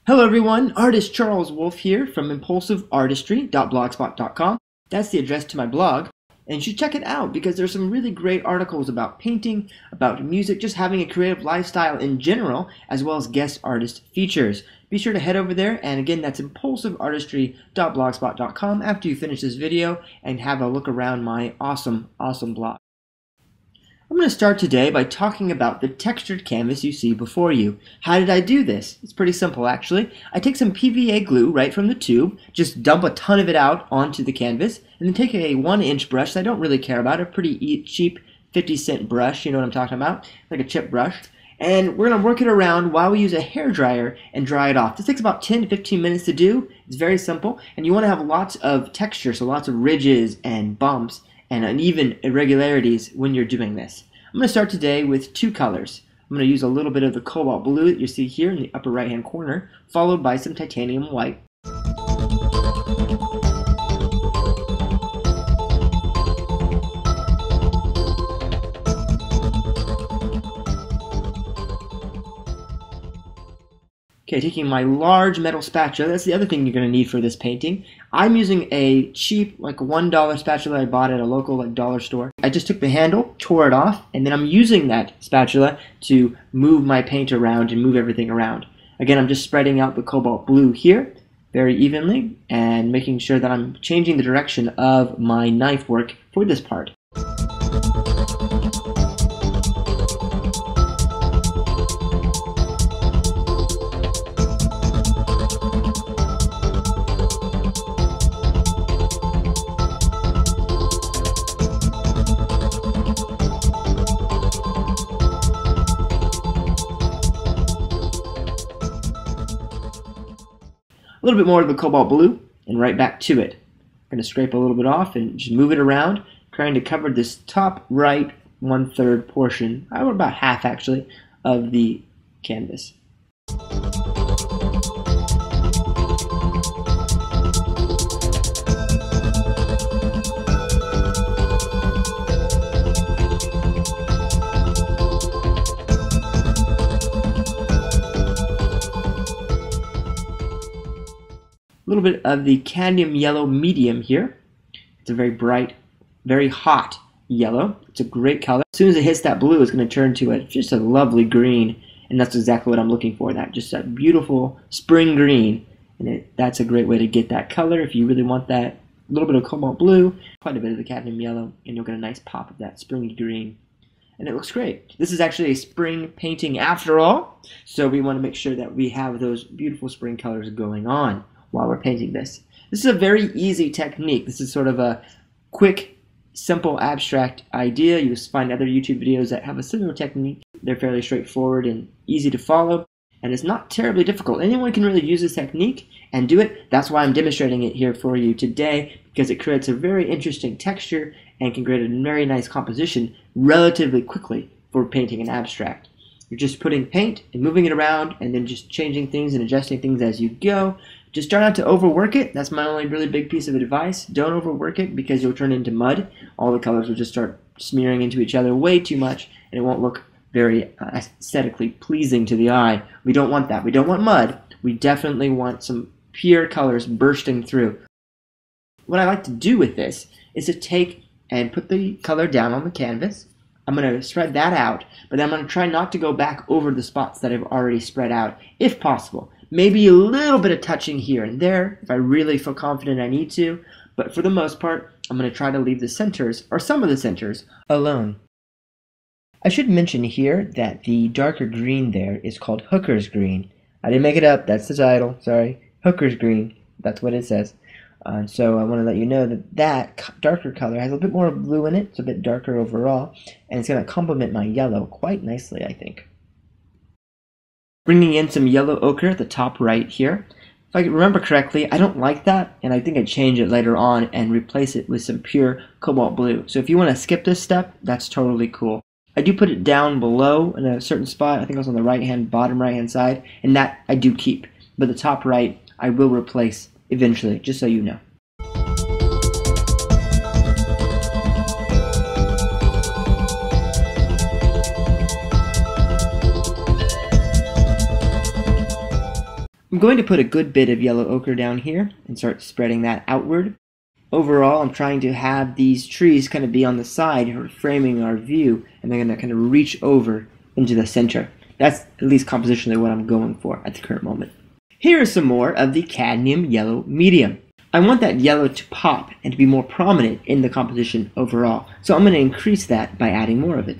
Hello everyone, artist Charles Wolf here from impulsiveartistry.blogspot.com. That's the address to my blog, and you should check it out because there's some really great articles about painting, about music, just having a creative lifestyle in general, as well as guest artist features. Be sure to head over there, and again, that's impulsiveartistry.blogspot.com after you finish this video and have a look around my awesome blog. I'm going to start today by talking about the textured canvas you see before you. How did I do this? It's pretty simple actually. I take some PVA glue right from the tube, just dump a ton of it out onto the canvas, and then take a 1-inch brush that I don't really care about, a pretty cheap 50-cent brush, you know what I'm talking about, like a chip brush. And we're going to work it around while we use a hairdryer and dry it off. This takes about 10 to 15 minutes to do. It's very simple, and you want to have lots of texture, so lots of ridges and bumps and uneven irregularities when you're doing this. I'm going to start today with two colors. I'm going to use a little bit of the Cobalt Blue that you see here in the upper right hand corner, followed by some Titanium White. Okay, taking my large metal spatula, that's the other thing you're going to need for this painting. I'm using a cheap, like $1 spatula I bought at a local dollar store. I just took the handle, tore it off, and then I'm using that spatula to move my paint around and move everything around. Again, I'm just spreading out the Cobalt Blue here very evenly and making sure that I'm changing the direction of my knife work for this part. A little bit more of the Cobalt Blue and right back to it. I'm going to scrape a little bit off and just move it around, trying to cover this top right 1/3 portion, or about half actually, of the canvas. A little bit of the Cadmium Yellow Medium here. It's a very bright, very hot yellow. It's a great color. As soon as it hits that blue, it's going to turn to just a lovely green, and that's exactly what I'm looking for. Just that beautiful spring green, and that's a great way to get that color if you really want that. A little bit of Cobalt Blue, quite a bit of the Cadmium Yellow, and you'll get a nice pop of that springy green. And it looks great. This is actually a spring painting after all, so we want to make sure that we have those beautiful spring colors going on while we're painting this. This is a very easy technique. This is sort of a quick, simple, abstract idea. You just find other YouTube videos that have a similar technique. They're fairly straightforward and easy to follow, and it's not terribly difficult. Anyone can really use this technique and do it. That's why I'm demonstrating it here for you today, because it creates a very interesting texture and can create a very nice composition relatively quickly for painting an abstract. You're just putting paint and moving it around and then just changing things and adjusting things as you go. Just try not to overwork it. That's my only really big piece of advice. Don't overwork it because you'll turn into mud. All the colors will just start smearing into each other way too much, and it won't look very aesthetically pleasing to the eye. We don't want that. We don't want mud. We definitely want some pure colors bursting through. What I like to do with this is to take and put the color down on the canvas. I'm going to spread that out, but then I'm going to try not to go back over the spots that I've already spread out, if possible. Maybe a little bit of touching here and there, if I really feel confident I need to, but for the most part, I'm going to try to leave the centers, or some of the centers, alone. I should mention here that the darker green there is called Hooker's Green. I didn't make it up, that's the title, sorry. Hooker's Green, that's what it says. So I want to let you know that that darker color has a bit more blue in it. It's a bit darker overall, and it's going to complement my yellow quite nicely, I think. Bringing in some yellow ochre at the top right here. If I remember correctly, I don't like that, and I think I'd change it later on and replace it with some pure Cobalt Blue. So if you want to skip this step, that's totally cool. I do put it down below in a certain spot. I think it was on the bottom right hand side, and that I do keep. But the top right, I will replace eventually, just so you know. I'm going to put a good bit of yellow ochre down here and start spreading that outward. Overall, I'm trying to have these trees kind of be on the side, framing our view, and they're going to kind of reach over into the center. That's at least compositionally what I'm going for at the current moment. Here is some more of the cadmium yellow medium. I want that yellow to pop and to be more prominent in the composition overall, so I'm going to increase that by adding more of it.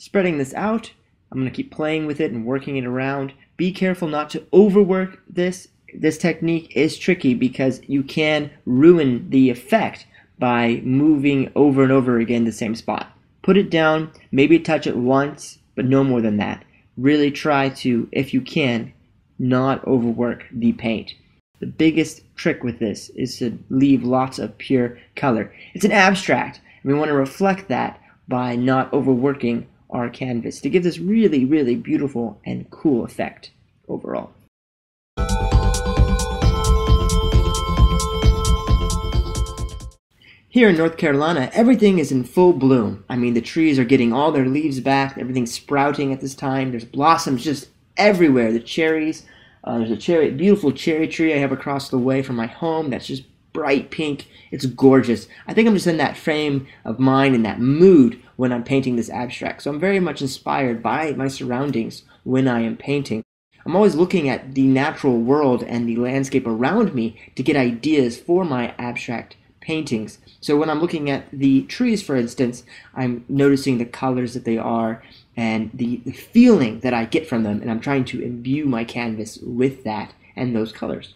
Spreading this out, I'm going to keep playing with it and working it around. Be careful not to overwork this. This technique is tricky because you can ruin the effect by moving over and over again the same spot. Put it down, maybe touch it once, but no more than that. Really try to, if you can, not overwork the paint. The biggest trick with this is to leave lots of pure color. It's an abstract, and we want to reflect that by not overworking our canvas to give this really, really beautiful and cool effect overall. Here in North Carolina, everything is in full bloom. I mean, the trees are getting all their leaves back, everything's sprouting at this time. There's blossoms just everywhere. The cherries, there's a beautiful cherry tree I have across the way from my home that's just bright pink. It's gorgeous. I think I'm just in that frame of mind and that mood when I'm painting this abstract. So I'm very much inspired by my surroundings when I am painting. I'm always looking at the natural world and the landscape around me to get ideas for my abstract paintings. So when I'm looking at the trees, for instance, I'm noticing the colors that they are and the feeling that I get from them, and I'm trying to imbue my canvas with that and those colors.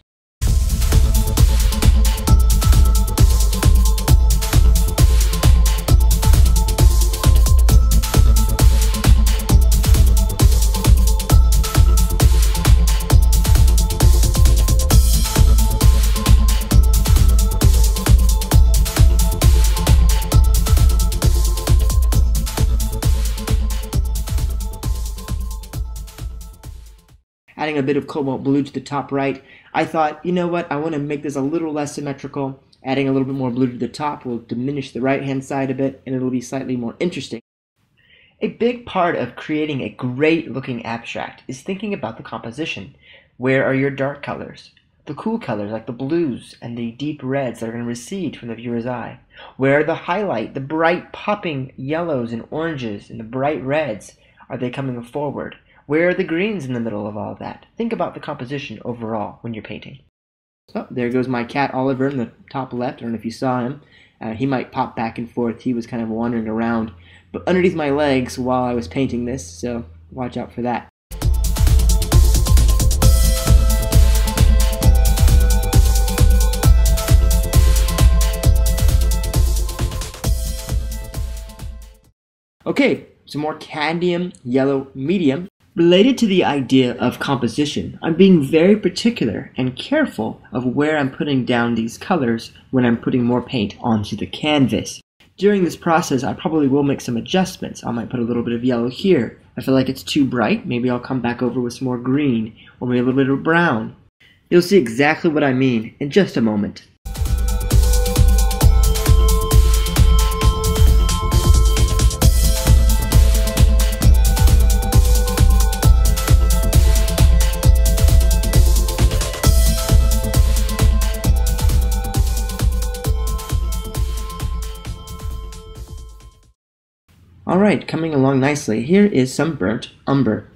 Adding a bit of Cobalt Blue to the top right, I thought, you know what, I want to make this a little less symmetrical. Adding a little bit more blue to the top will diminish the right-hand side a bit, and it'll be slightly more interesting. A big part of creating a great-looking abstract is thinking about the composition. Where are your dark colors? The cool colors like the blues and the deep reds that are going to recede from the viewer's eye. Where are the highlight, the bright popping yellows and oranges and the bright reds? Are they coming forward? Where are the greens in the middle of all of that? Think about the composition overall when you're painting. So there goes my cat Oliver in the top left. I don't know if you saw him. He might pop back and forth. He was kind of wandering around, but underneath my legs while I was painting this, so watch out for that. Okay, some more cadmium yellow medium. Related to the idea of composition, I'm being very particular and careful of where I'm putting down these colors when I'm putting more paint onto the canvas. During this process, I probably will make some adjustments. I might put a little bit of yellow here. I feel like it's too bright. Maybe I'll come back over with some more green, or maybe a little bit of brown. You'll see exactly what I mean in just a moment. Alright, coming along nicely, here is some burnt umber.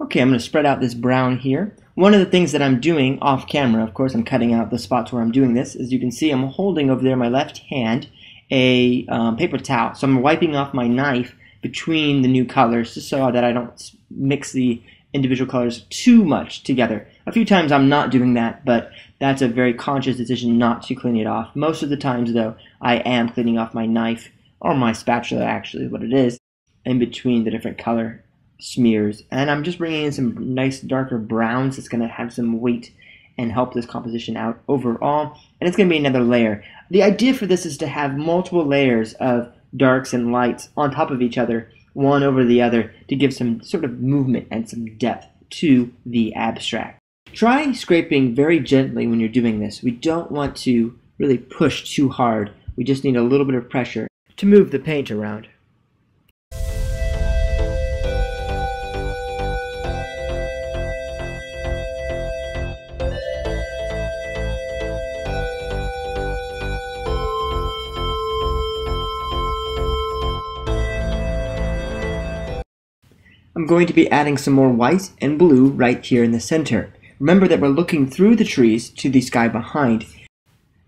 Okay, I'm going to spread out this brown here. One of the things that I'm doing off camera, of course I'm cutting out the spots where I'm doing this, as you can see I'm holding over there in my left hand a paper towel. So I'm wiping off my knife between the new colors just so that I don't mix the individual colors too much together. A few times I'm not doing that, but that's a very conscious decision not to clean it off. Most of the times though, I am cleaning off my knife, or my spatula actually is what it is, in between the different color smears. And I'm just bringing in some nice darker browns that's going to have some weight and help this composition out overall. And it's going to be another layer. The idea for this is to have multiple layers of darks and lights on top of each other, one over the other, to give some sort of movement and some depth to the abstract. Try scraping very gently when you're doing this. We don't want to really push too hard. We just need a little bit of pressure to move the paint around. I'm going to be adding some more white and blue right here in the center. Remember that we're looking through the trees to the sky behind.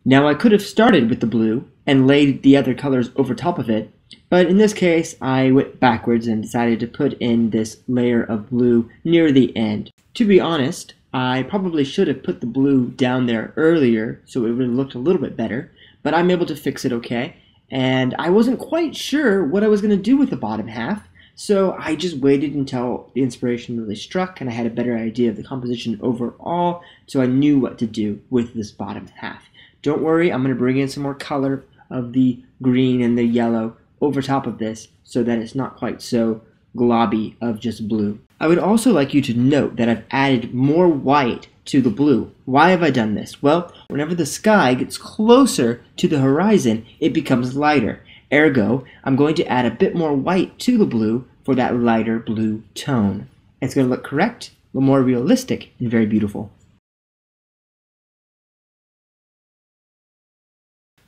Now I could have started with the blue and laid the other colors over top of it, but in this case I went backwards and decided to put in this layer of blue near the end. To be honest, I probably should have put the blue down there earlier so it would have looked a little bit better, but I'm able to fix it okay, and I wasn't quite sure what I was going to do with the bottom half. So I just waited until the inspiration really struck and I had a better idea of the composition overall, so I knew what to do with this bottom half. Don't worry, I'm going to bring in some more color of the green and the yellow over top of this so that it's not quite so globby of just blue. I would also like you to note that I've added more white to the blue. Why have I done this? Well, whenever the sky gets closer to the horizon, it becomes lighter. Ergo, I'm going to add a bit more white to the blue for that lighter blue tone. It's going to look correct, but more realistic and very beautiful.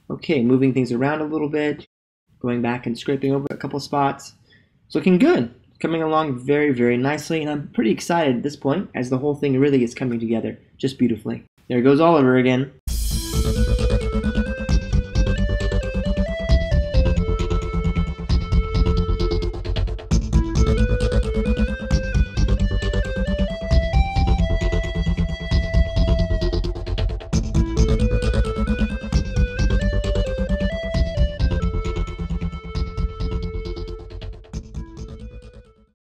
Okay, moving things around a little bit, going back and scraping over a couple spots. It's looking good. Coming along very, very nicely, and I'm pretty excited at this point as the whole thing really is coming together just beautifully. There goes Oliver again.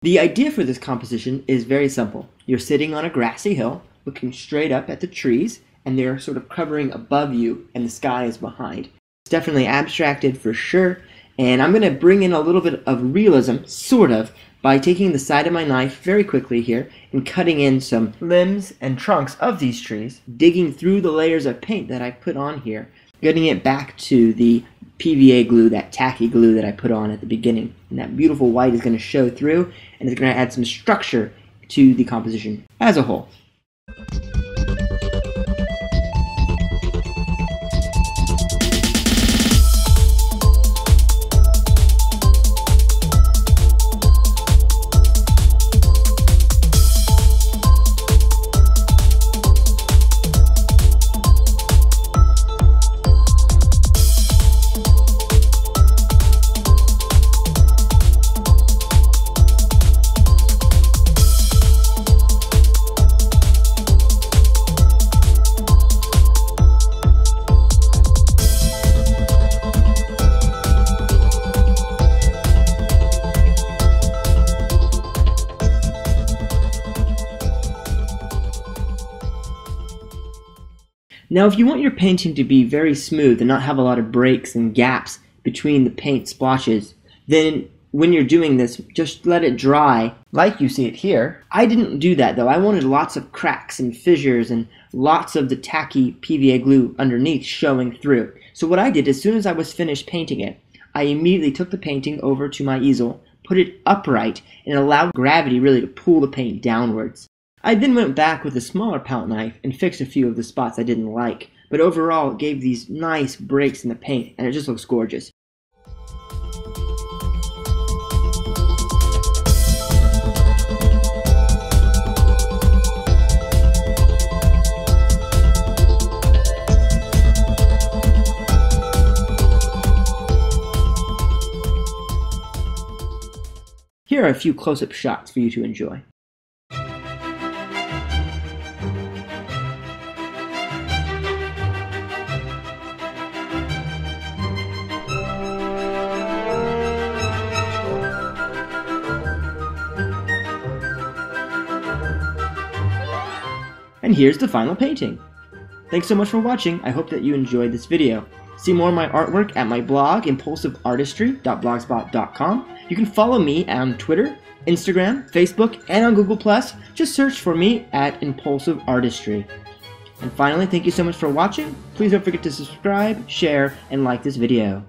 The idea for this composition is very simple. You're sitting on a grassy hill, looking straight up at the trees, and they're sort of covering above you, and the sky is behind. It's definitely abstracted for sure, and I'm going to bring in a little bit of realism, sort of, by taking the side of my knife very quickly here and cutting in some limbs and trunks of these trees, digging through the layers of paint that I put on here, getting it back to the PVA glue, that tacky glue that I put on at the beginning. And that beautiful white is going to show through, and it's going to add some structure to the composition as a whole. Now if you want your painting to be very smooth and not have a lot of breaks and gaps between the paint splotches, then when you're doing this, just let it dry like you see it here. I didn't do that though. I wanted lots of cracks and fissures and lots of the tacky PVA glue underneath showing through. So what I did, as soon as I was finished painting it, I immediately took the painting over to my easel, put it upright, and allowed gravity really to pull the paint downwards. I then went back with a smaller palette knife and fixed a few of the spots I didn't like, but overall it gave these nice breaks in the paint and it just looks gorgeous. Here are a few close-up shots for you to enjoy. And here's the final painting. Thanks so much for watching. I hope that you enjoyed this video. See more of my artwork at my blog, impulsiveartistry.blogspot.com. You can follow me on Twitter, Instagram, Facebook, and on Google+. Just search for me at Impulsive Artistry. And finally, thank you so much for watching. Please don't forget to subscribe, share, and like this video.